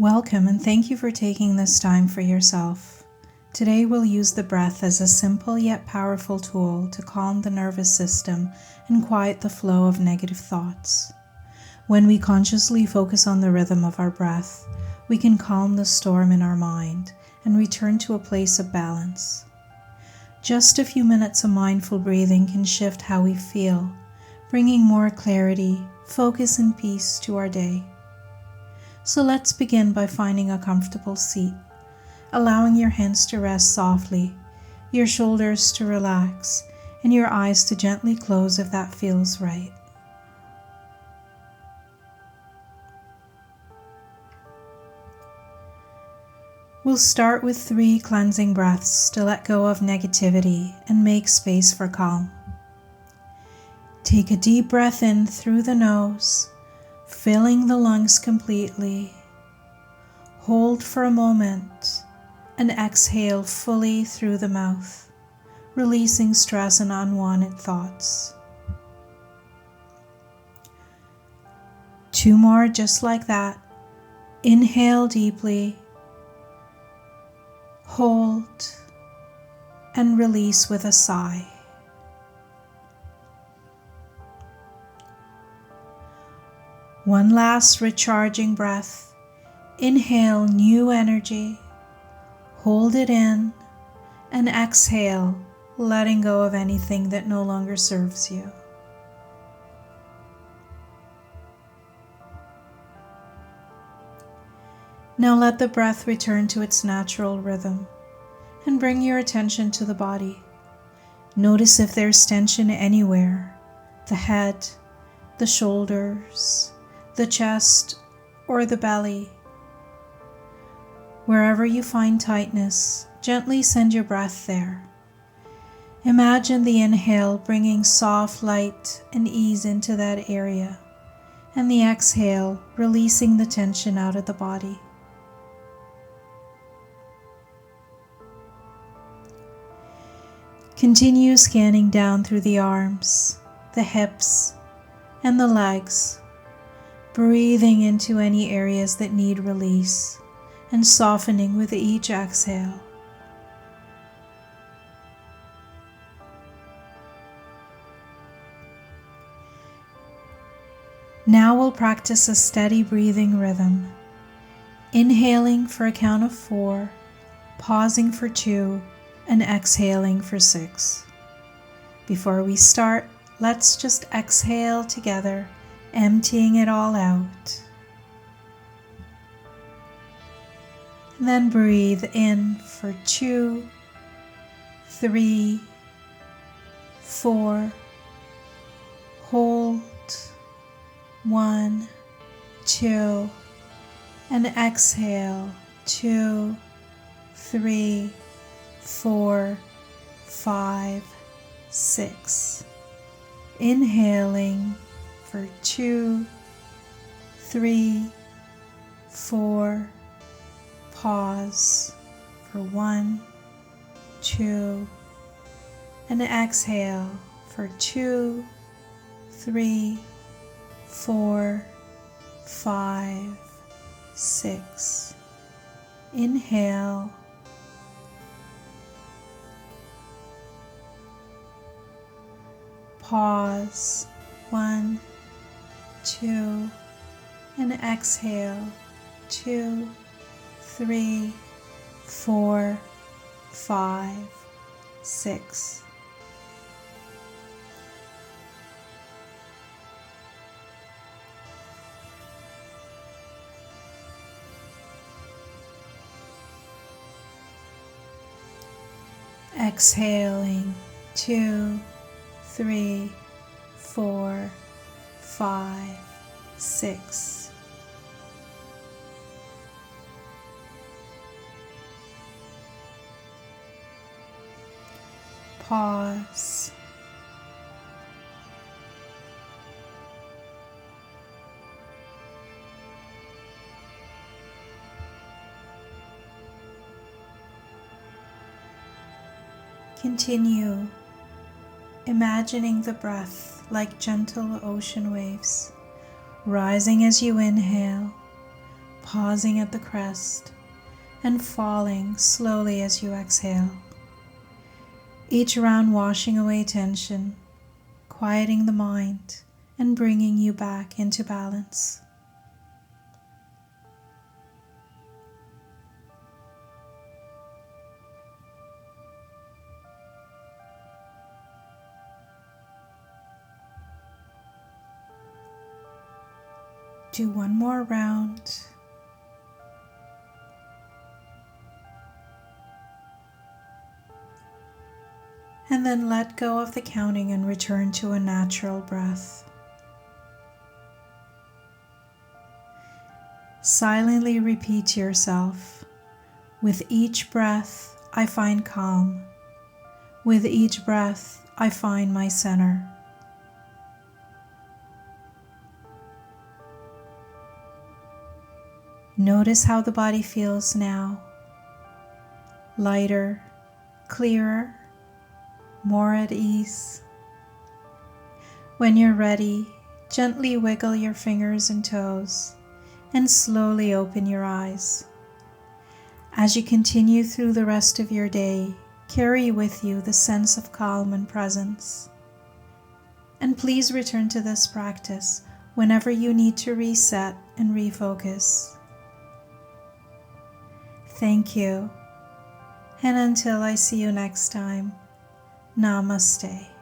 Welcome and thank you for taking this time for yourself. Today we'll use the breath as a simple yet powerful tool to calm the nervous system and quiet the flow of negative thoughts. When we consciously focus on the rhythm of our breath, we can calm the storm in our mind and return to a place of balance. Just a few minutes of mindful breathing can shift how we feel, bringing more clarity, focus, and peace to our day. So let's begin by finding a comfortable seat, allowing your hands to rest softly, your shoulders to relax, and your eyes to gently close if that feels right. We'll start with 3 cleansing breaths to let go of negativity and make space for calm. Take a deep breath in through the nose, filling the lungs completely. Hold for a moment and exhale fully through the mouth, releasing stress and unwanted thoughts. 2 more just like that. Inhale deeply, hold, and release with a sigh. One last recharging breath. Inhale new energy, hold it in, and exhale, letting go of anything that no longer serves you. Now let the breath return to its natural rhythm and bring your attention to the body. Notice if there's tension anywhere, the head, the shoulders, the chest, or the belly. Wherever you find tightness, gently send your breath there. Imagine the inhale bringing soft light and ease into that area, and the exhale releasing the tension out of the body. Continue scanning down through the arms, the hips, and the legs, breathing into any areas that need release and softening with each exhale. Now we'll practice a steady breathing rhythm, inhaling for a count of 4, pausing for 2, and exhaling for 6. Before we start, let's just exhale together, emptying it all out. And then breathe in for 2, 3, 4, hold, 1, 2, and exhale, 2, 3, 4, 5, 6. Inhaling for 2, 3, 4, pause for 1, 2, and exhale for 2, 3, 4, 5, 6. Inhale. Pause, 1, 2, and exhale, 2, 3, 4, 5, 6. Exhaling, 2, 3, 4, 5, 6. Pause. Continue imagining the breath like gentle ocean waves, rising as you inhale, pausing at the crest and falling slowly as you exhale. Each round washing away tension, quieting the mind, and bringing you back into balance. Do one more round. And then let go of the counting and return to a natural breath. Silently repeat to yourself, with each breath I find calm. With each breath I find my center. Notice how the body feels now. Lighter, clearer, more at ease. When you're ready, gently wiggle your fingers and toes and slowly open your eyes. As you continue through the rest of your day, carry with you the sense of calm and presence. And please return to this practice whenever you need to reset and refocus. Thank you, and until I see you next time, Namaste.